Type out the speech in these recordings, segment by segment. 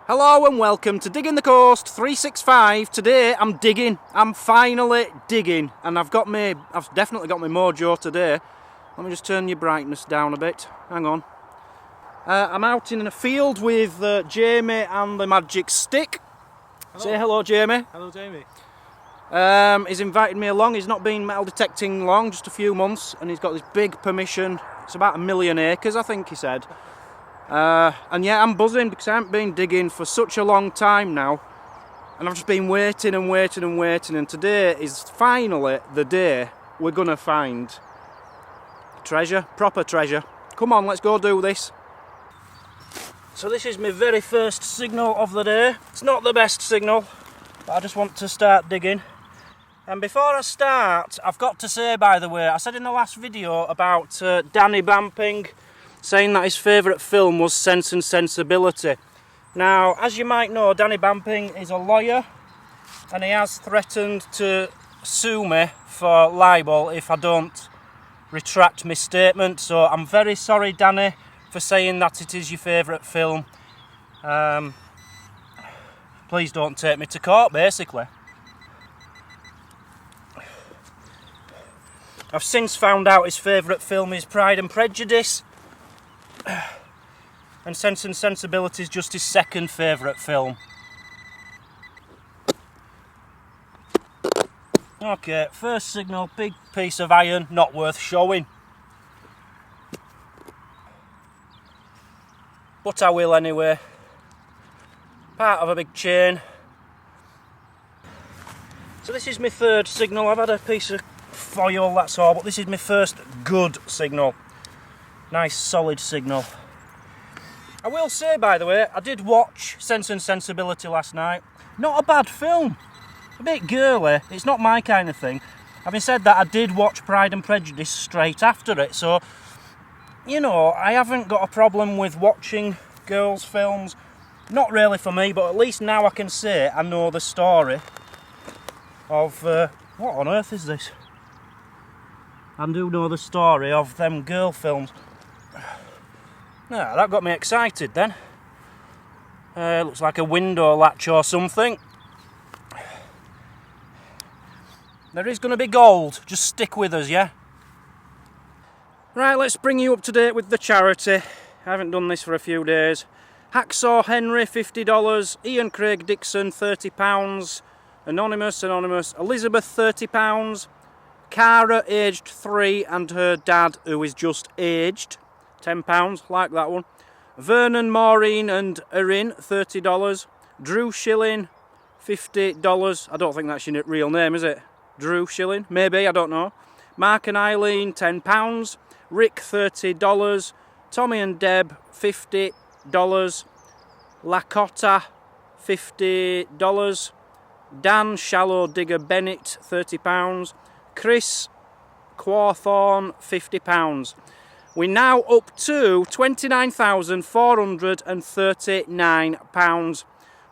Hello and welcome to Digging the Coast 365. Today I'm digging. I'm finally digging, and I've definitely got my mojo today. Let me just turn your brightness down a bit. Hang on. I'm out in a field with Jamie and the magic stick. Hello. Say hello, Jamie. Hello, Jamie. He's invited me along. He's not been metal detecting long, just a few months, and he's got this big permission. It's about 1 million acres, I think he said. And yeah, I'm buzzing because I haven't been digging for such a long time now, and I've just been waiting and waiting and waiting, and today is finally the day we're gonna find treasure, proper treasure. Come on, let's go do this. So this is my very first signal of the day. It's not the best signal, but I just want to start digging. And before I start, I've got to say, by the way, I said in the last video about Danny Bamping saying that his favourite film was Sense and Sensibility. Now, as you might know, Danny Bamping is a lawyer, and he has threatened to sue me for libel if I don't retract my statement. So I'm very sorry, Danny, for saying that it is your favourite film. Please don't take me to court, basically. I've since found out his favourite film is Pride and Prejudice, and Sense and Sensibility is just his second favourite film. Okay, first signal, big piece of iron, not worth showing. But I will anyway. Part of a big chain. So this is my third signal. I've had a piece of foil, that's all, but this is my first good signal. Nice solid signal. I will say, by the way, I did watch Sense and Sensibility last night. Not a bad film. A bit girly. It's not my kind of thing. Having said that, I did watch Pride and Prejudice straight after it, so you know, I haven't got a problem with watching girls' films. Not really for me, but at least now I can say I know the story of what on earth is this? I do know the story of them girl films. Yeah, that got me excited then. Looks like a window latch or something. There is going to be gold. Just stick with us, yeah? Right, let's bring you up to date with the charity. I haven't done this for a few days. Hacksaw Henry, $50. Ian Craig Dixon, £30. Anonymous. Elizabeth, £30. Cara, aged 3, and her dad, who is just aged, £10, like that one. Vernon, Maureen and Erin, $30. Drew Shilling, $50. I don't think that's your real name, is it? Drew Shilling? Maybe, I don't know. Mark and Eileen, £10. Rick, $30. Tommy and Deb, $50. Lakota, $50. Dan Shallow Digger Bennett, £30. Chris Quawthorne, £50. We're now up to £29,439.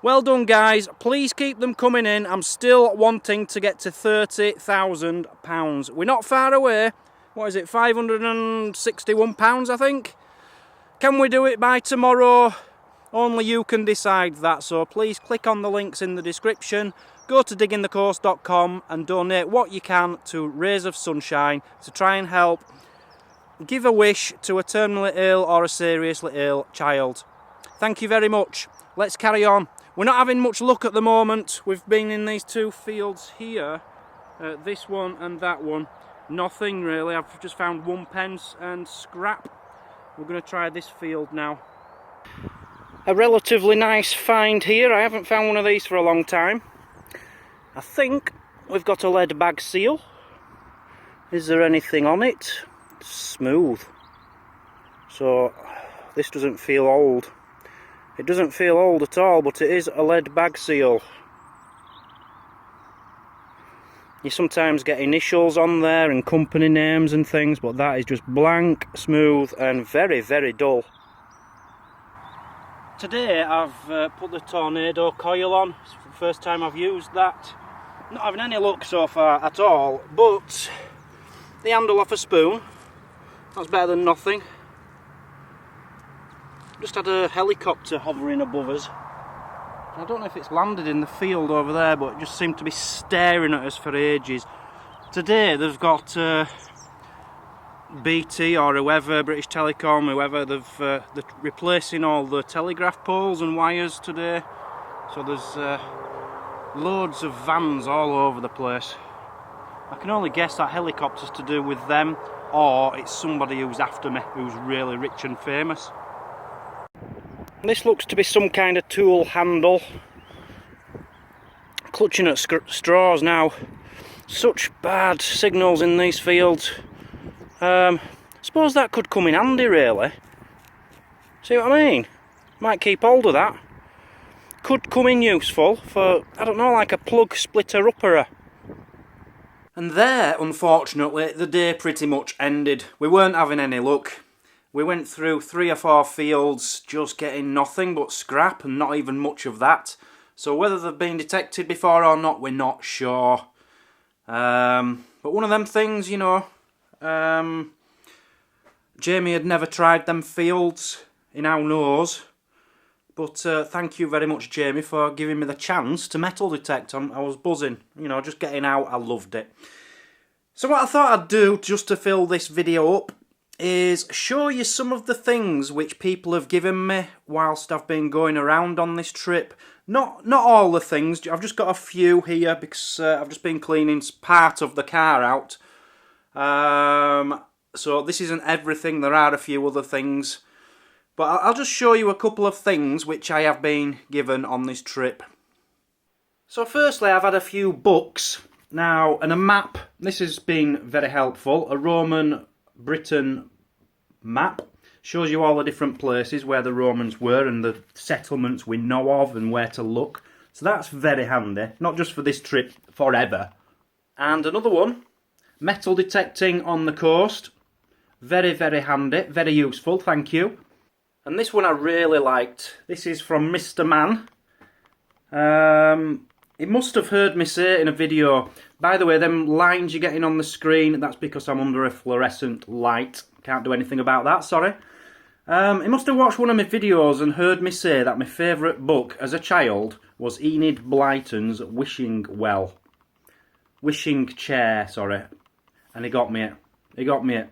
Well done, guys. Please keep them coming in. I'm still wanting to get to £30,000. We're not far away. What is it, £561, I think? Can we do it by tomorrow? Only you can decide that, so please click on the links in the description. Go to diggingthecoast.com and donate what you can to Rays of Sunshine to try and help give a wish to a terminally ill or a seriously ill child. Thank you very much. Let's carry on. We're not having much luck at the moment. We've been in these two fields here, this one and that one. Nothing really. I've just found 1 pence and scrap. We're going to try this field now. A relatively nice find here. I haven't found one of these for a long time. I think we've got a lead bag seal. Is there anything on it? It's smooth. So this doesn't feel old. It doesn't feel old at all, but it is a lead bag seal. You sometimes get initials on there and company names and things, but that is just blank, smooth and very, very dull. Today I've put the Tornado coil on. It's the first time I've used that. Not having any luck so far at all, but the handle off a spoon, that's better than nothing. Just had a helicopter hovering above us. I don't know if it's landed in the field over there, but it just seemed to be staring at us for ages. Today they've got BT or whoever, British Telecom, whoever, they're replacing all the telegraph poles and wires today. So there's loads of vans all over the place. I can only guess that helicopter's to do with them, or it's somebody who's after me, who's really rich and famous. This looks to be some kind of tool handle. Clutching at straws now. Such bad signals in these fields. Suppose that could come in handy, really. See what I mean? Might keep hold of that. Could come in useful for, I don't know, like a plug splitter upper. And there, unfortunately, the day pretty much ended. We weren't having any luck. We went through 3 or 4 fields just getting nothing but scrap, and not even much of that. So whether they've been detected before or not, we're not sure. But one of them things, you know, Jamie had never tried them fields in our nose. But thank you very much, Jamie, for giving me the chance to metal detect. I was buzzing, you know, just getting out. I loved it. So what I thought I'd do, just to fill this video up, is show you some of the things which people have given me whilst I've been going around on this trip. Not all the things, I've just got a few here because I've just been cleaning part of the car out. So this isn't everything, there are a few other things. But I'll just show you a couple of things which I have been given on this trip. So firstly, I've had a few books now and a map. This has been very helpful. A Roman Britain map. Shows you all the different places where the Romans were and the settlements we know of and where to look. So that's very handy. Not just for this trip, forever. And another one. Metal detecting on the coast. Very, very handy. Very useful. Thank you. And this one I really liked. This is from Mr. Man. He must have heard me say in a video. By the way, them lines you're getting on the screen, that's because I'm under a fluorescent light. Can't do anything about that, sorry. He must have watched one of my videos and heard me say that my favourite book as a child was Enid Blyton's Wishing Well. Wishing Chair, sorry. And he got me it. He got me it.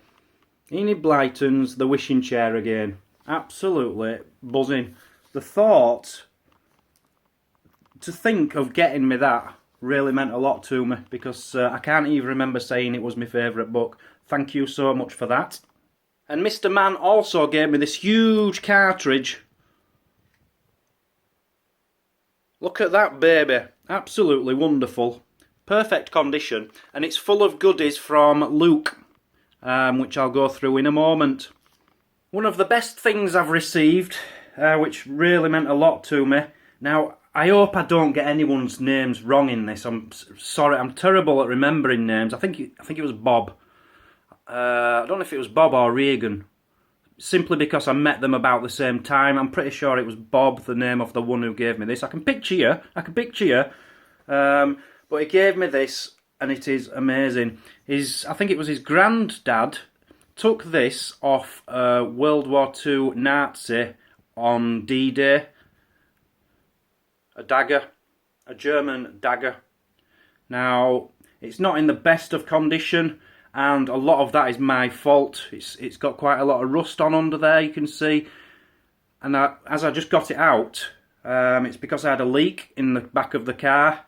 Enid Blyton's The Wishing Chair again. Absolutely buzzing. The thought, to think of getting me that, really meant a lot to me, because I can't even remember saying it was my favourite book. Thank you so much for that. And Mr. Man also gave me this huge cartridge. Look at that baby. Absolutely wonderful. Perfect condition. And it's full of goodies from Luke, which I'll go through in a moment. One of the best things I've received, which really meant a lot to me. Now, I hope I don't get anyone's names wrong in this. I'm sorry, I'm terrible at remembering names. I think it was Bob. I don't know if it was Bob or Reagan. Simply because I met them about the same time. I'm pretty sure it was Bob, the name of the one who gave me this. I can picture you. But he gave me this, and it is amazing. I think it was his granddad took this off a World War II Nazi on D-Day. A dagger. A German dagger. Now, it's not in the best of condition, and a lot of that is my fault. It's got quite a lot of rust on under there, you can see. And as I just got it out, it's because I had a leak in the back of the car,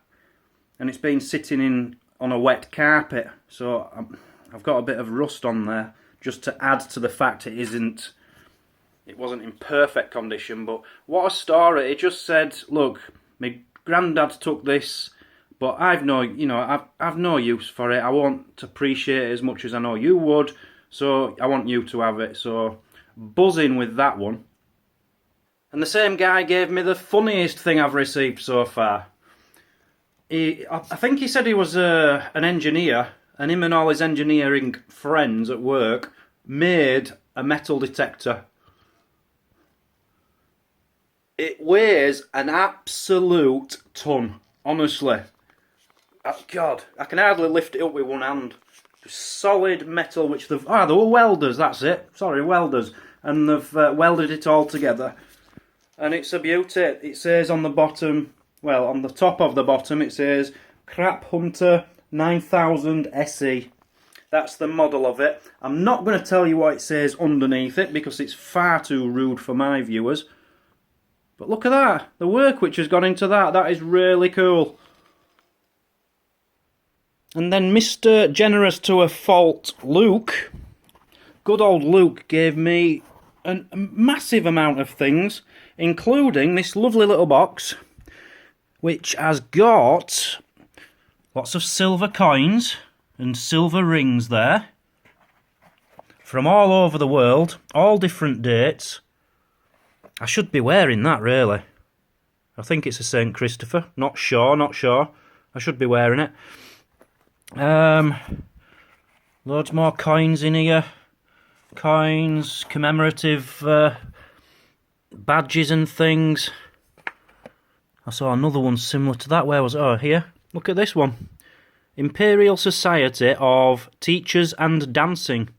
and it's been sitting on a wet carpet. So I've got a bit of rust on there, just to add to the fact it wasn't in perfect condition. But what a story. It just said, look, my granddad took this, but I've no use for it. I won't appreciate it as much as I know you would, so I want you to have it. So buzzing with that one. And the same guy gave me the funniest thing I've received so far. I think he said he was an engineer, and him and all his engineering friends at work made a metal detector. It weighs an absolute ton, honestly. God, I can hardly lift it up with one hand. Just solid metal, which they were welders, that's it. Sorry, welders. And they've welded it all together. And it's a beauty. It says on the bottom, well, on the top of the bottom it says Crap Hunter 9000 SE. That's the model of it. I'm not going to tell you what it says underneath it because it's far too rude for my viewers. But look at that, the work which has gone into that. That is really cool. And then Mr. Generous to a Fault, Luke, good old Luke, gave me a massive amount of things, including this lovely little box, which has got lots of silver coins and silver rings there, from all over the world, all different dates. I should be wearing that, really. I think it's a St. Christopher, not sure. I should be wearing it. Loads more coins in here. Coins, commemorative badges and things. I saw another one similar to that. Where was it? Oh, here. Look at this one. Imperial Society of Teachers and Dancing.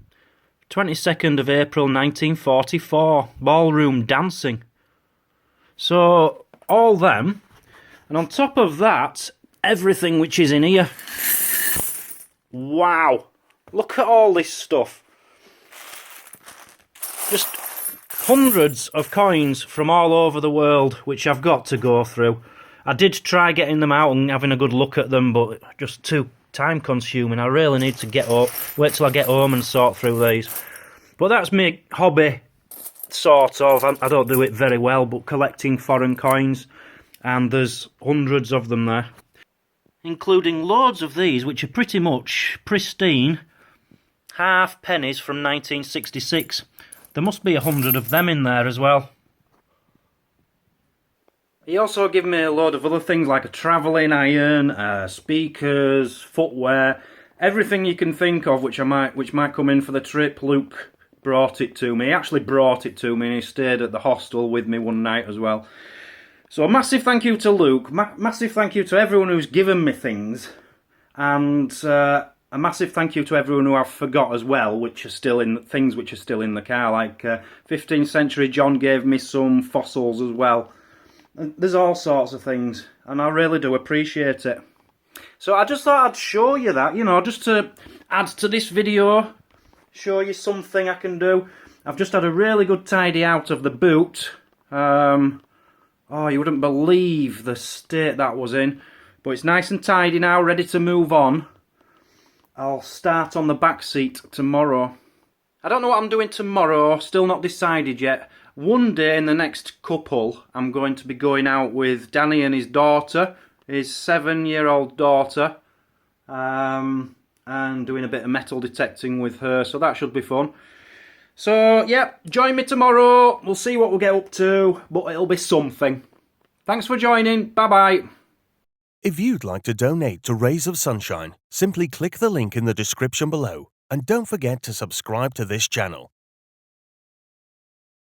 22nd of April 1944. Ballroom dancing. So, all them. And on top of that, everything which is in here. Wow, look at all this stuff. Just hundreds of coins from all over the world, which I've got to go through. I did try getting them out and having a good look at them, but just too time consuming. I really need to wait till I get home and sort through these. But that's my hobby, sort of. I don't do it very well, but collecting foreign coins, and there's hundreds of them there. Including loads of these, which are pretty much pristine half pennies from 1966. There must be 100 of them in there as well. He also gave me a load of other things like a travelling iron, speakers, footwear, everything you can think of which might come in for the trip. Luke brought it to me. He actually brought it to me and he stayed at the hostel with me one night as well. So a massive thank you to Luke, massive thank you to everyone who's given me things, and a massive thank you to everyone who I've forgot as well, which are still in things which are still in the car. Like 15th Century John gave me some fossils as well. And there's all sorts of things, and I really do appreciate it. So I just thought I'd show you that, you know, just to add to this video, show you something I can do. I've just had a really good tidy out of the boot. Oh, you wouldn't believe the state that was in. But it's nice and tidy now, ready to move on. I'll start on the back seat tomorrow. I don't know what I'm doing tomorrow, still not decided yet. One day in the next couple, I'm going to be going out with Danny and his daughter, his 7-year-old daughter, and doing a bit of metal detecting with her, so that should be fun. So, yeah, join me tomorrow. We'll see what we'll get up to, but it'll be something. Thanks for joining. Bye-bye. If you'd like to donate to Rays of Sunshine, simply click the link in the description below. And don't forget to subscribe to this channel.